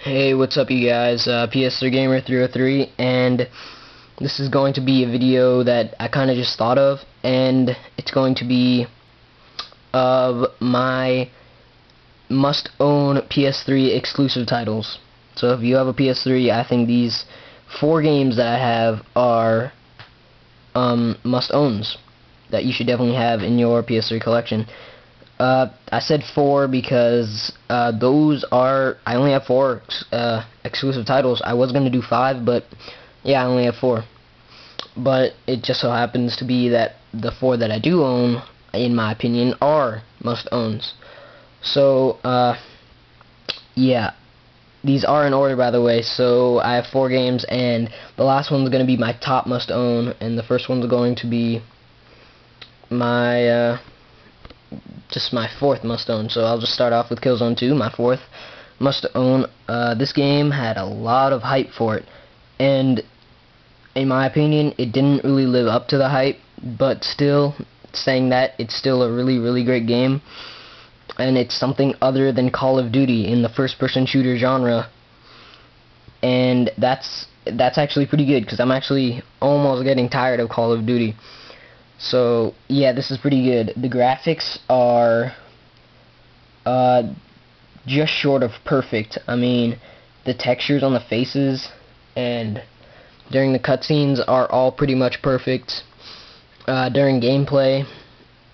Hey, what's up you guys? PS3 Gamer 303, and this is going to be a video that I kind of just thought of, and it's going to be of my must-own PS3 exclusive titles. So if you have a PS3, I think these 4 games that I have are must-owns that you should definitely have in your PS3 collection. I said 4 because those are, I only have 4 exclusive titles. I was going to do 5, but yeah, I only have 4. But it just so happens to be that the 4 that I do own, in my opinion, are must-owns. So, yeah. These are in order, by the way. So I have 4 games, and the last one's going to be my top must-own, and the first one's going to be my, just my 4th must-own. So I'll just start off with Killzone 2, my 4th must-own. This game had a lot of hype for it, and in my opinion, it didn't really live up to the hype, but still, saying that, it's still a really, really great game, and it's something other than Call of Duty in the first-person shooter genre, and that's actually pretty good, because I'm actually almost getting tired of Call of Duty. So, yeah, this is pretty good. The graphics are just short of perfect. I mean, the textures on the faces and during the cutscenes are all pretty much perfect. During gameplay,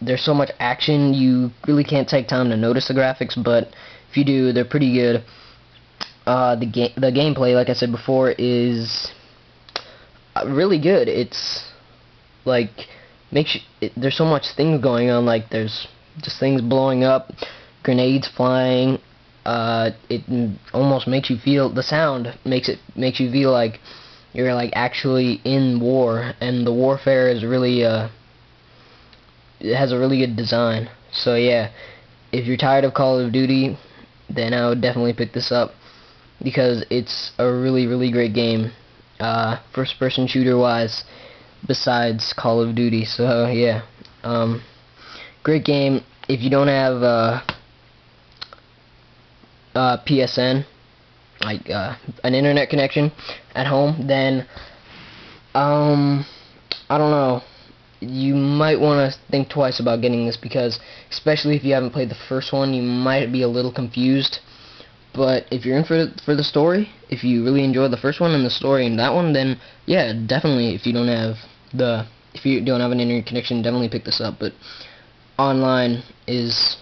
there's so much action, you really can't take time to notice the graphics, but if you do, they're pretty good. The gameplay, like I said before, is really good. It's like there's so much things going on, like there's just things blowing up, grenades flying. It almost makes you feel, the sound makes you feel like you're like actually in war, and the warfare is really it has a really good design. So yeah, if you're tired of Call of Duty, then I would definitely pick this up, because it's a really, really great game, first-person shooter wise, besides Call of Duty. So yeah, great game. If you don't have PSN, like an internet connection at home, then I don't know, you might want to think twice about getting this, because especially if you haven't played the first one, you might be a little confused. But if you're in for the story, if you really enjoyed the first one and the story in that one, then yeah, definitely. If you don't have an internet connection, definitely pick this up. But online is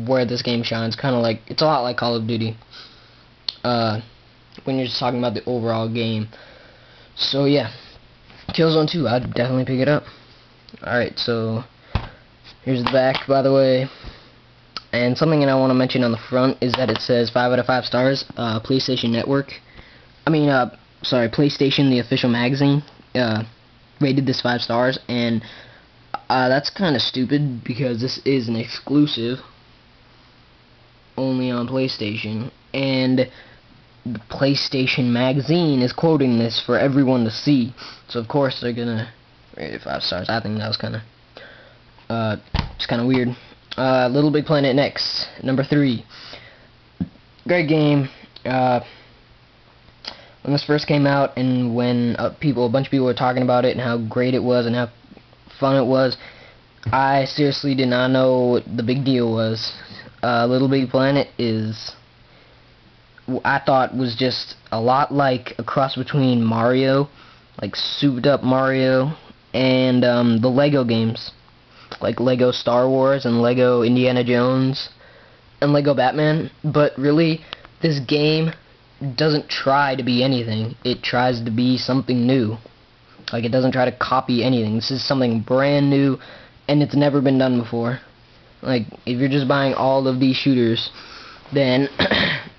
where this game shines. Kind of like, it's a lot like Call of Duty, when you're just talking about the overall game. So yeah, Killzone 2, I'd definitely pick it up. Alright, so here's the back, by the way. And something that I want to mention on the front is that it says 5 out of 5 stars. PlayStation Network, PlayStation, the official magazine, rated this 5 stars, and that's kind of stupid, because this is an exclusive only on PlayStation, and the PlayStation magazine is quoting this for everyone to see, so of course they're gonna rate it 5 stars. I think that was kind of it's kind of weird. Little Big Planet next, number 3. Great game. When this first came out, and when a bunch of people were talking about it and how great it was and how fun it was, I seriously did not know what the big deal was. Little Big Planet I thought was just a lot like a cross between Mario, like souped up Mario, and the Lego games, like Lego Star Wars and Lego Indiana Jones and Lego Batman. But really, this game doesn't try to be anything. It tries to be something new. Like, it doesn't try to copy anything. This is something brand new, and it's never been done before. Like, if you're just buying all of these shooters, then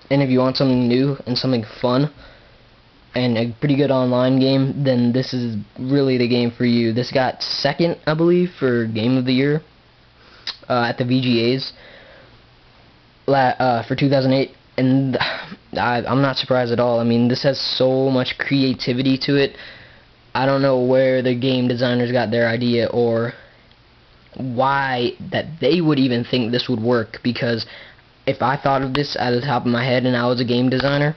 and if you want something new and something fun and a pretty good online game, then this is really the game for you. This got 2nd, I believe, for Game of the Year at the VGAs for 2008, and I'm not surprised at all. I mean, this has so much creativity to it. I don't know where the game designers got their idea, or why that they would even think this would work, because if I thought of this at the top of my head and I was a game designer,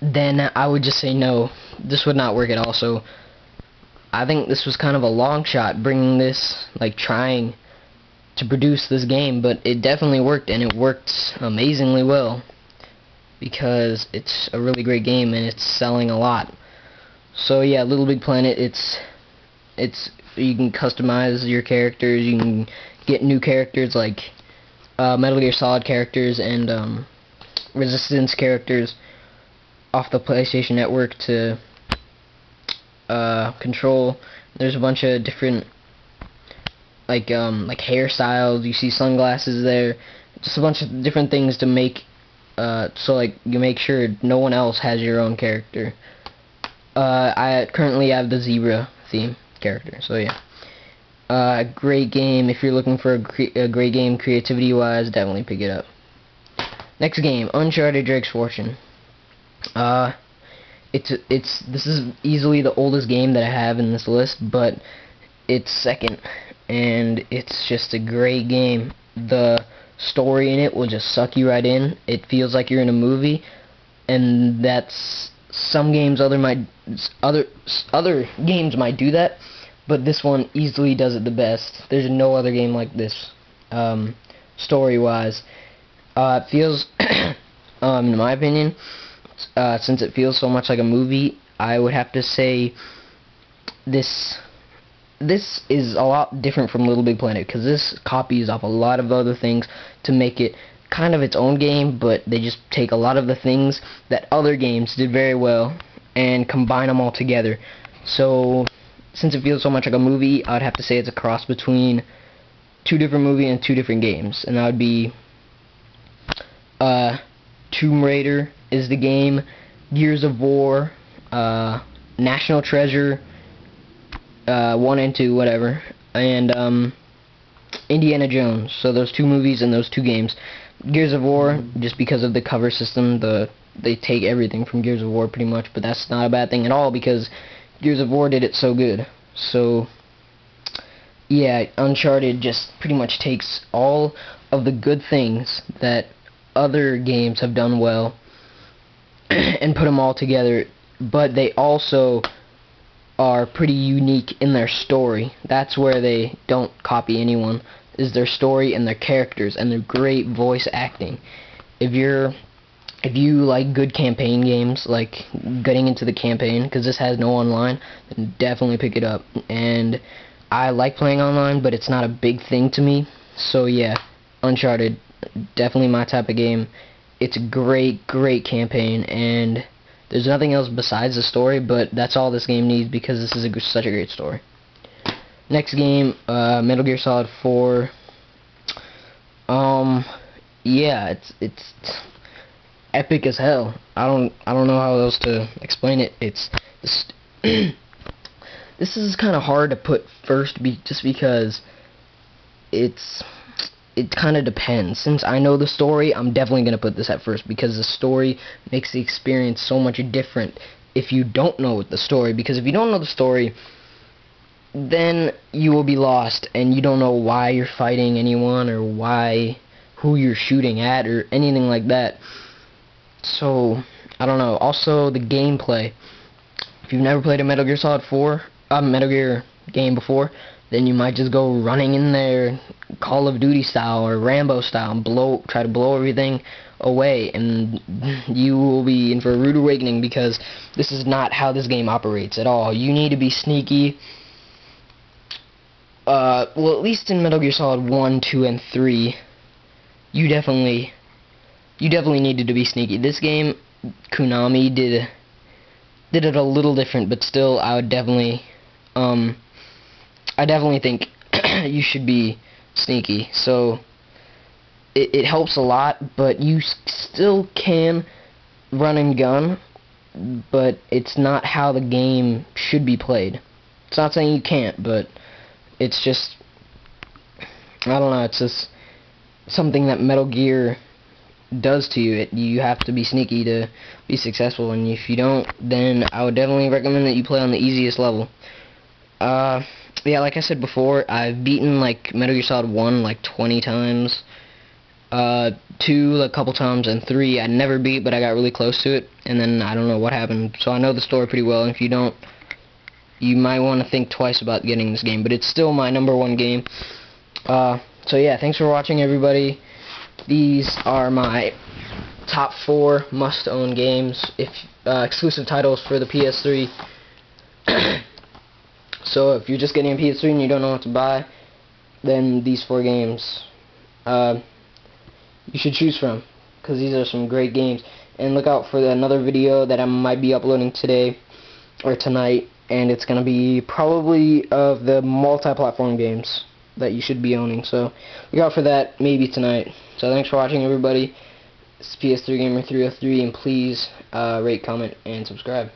then I would just say no, this would not work at all. So I think this was kind of a long shot bringing this, like trying to produce this game, but it definitely worked, and it worked amazingly well because it's a really great game and it's selling a lot. So yeah, Little Big Planet, it's you can customize your characters, you can get new characters like Metal Gear Solid characters and Resistance characters off the PlayStation Network to control. There's a bunch of different like hairstyles. You see sunglasses there, just a bunch of different things to make so like you make sure no one else has your own character. I currently have the zebra theme character, so yeah. Great game. If you're looking for a great game creativity wise, definitely pick it up. Next game, Uncharted Drake's Fortune. This is easily the oldest game that I have in this list, but it's second, and it's just a great game. The story in it will just suck you right in. It feels like you're in a movie, and that's some games other games might do that, but this one easily does it the best. There's no other game like this, story-wise. It feels, in my opinion, since it feels so much like a movie, I would have to say this is a lot different from Little Big Planet, because this copies off a lot of other things to make it kind of its own game, but they just take a lot of the things that other games did very well and combine them all together. So since it feels so much like a movie, I would have to say it's a cross between two different movies and two different games, and that would be Tomb Raider is the game, Gears of War, National Treasure 1 and 2, whatever, and Indiana Jones. So those two movies and those two games. Gears of War, just because of the cover system, they take everything from Gears of War pretty much, but that's not a bad thing at all because Gears of War did it so good. So yeah, Uncharted just pretty much takes all of the good things that other games have done well and put them all together, but they also are pretty unique in their story. That's where they don't copy anyone, is their story and their characters and their great voice acting. If you like good campaign games, like getting into the campaign, because this has no online, then definitely pick it up. And I like playing online, but it's not a big thing to me. So yeah, Uncharted, definitely my type of game. It's a great campaign, and there's nothing else besides the story, but that's all this game needs because this is such a great story. Next game, Metal Gear Solid 4. Yeah, it's epic as hell. I don't know how else to explain it. This is kind of hard to put first, just because it kind of depends. Since I know the story, I'm definitely gonna put this at first because the story makes the experience so much different if you don't know the story. Because if you don't know the story, then you will be lost and you don't know why you're fighting anyone or who you're shooting at or anything like that. So I don't know. Also, the gameplay. If you've never played a Metal Gear Solid 4, Metal Gear game before, then you might just go running in there Call of Duty style or Rambo style and try to blow everything away, and you will be in for a rude awakening because this is not how this game operates at all. You need to be sneaky. Well, at least in Metal Gear Solid 1, 2, and 3, you definitely needed to be sneaky. This game, Konami did it a little different, but still, I definitely think you should be sneaky. So it helps a lot, but you still can run and gun, but it's not how the game should be played. It's not saying you can't, but it's just, I don't know, it's just something that Metal Gear does to you. You have to be sneaky to be successful, and if you don't, then I would definitely recommend that you play on the easiest level. Yeah, like I said before, I've beaten like Metal Gear Solid 1 like 20 times. 2 a couple times, and 3 I never beat, but I got really close to it, and then I don't know what happened. So I know the story pretty well, and if you don't, you might want to think twice about getting this game, but it's still my #1 game. So yeah, thanks for watching, everybody. These are my top 4 must-own games, exclusive titles for the PS3. So if you're just getting a PS3 and you don't know what to buy, then these 4 games you should choose from, because these are some great games. And look out for another video that I might be uploading today or tonight, and it's going to be probably of the multi-platform games that you should be owning. So look out for that, maybe tonight. So thanks for watching, everybody. It's PS3 Gamer 303, and please rate, comment, and subscribe.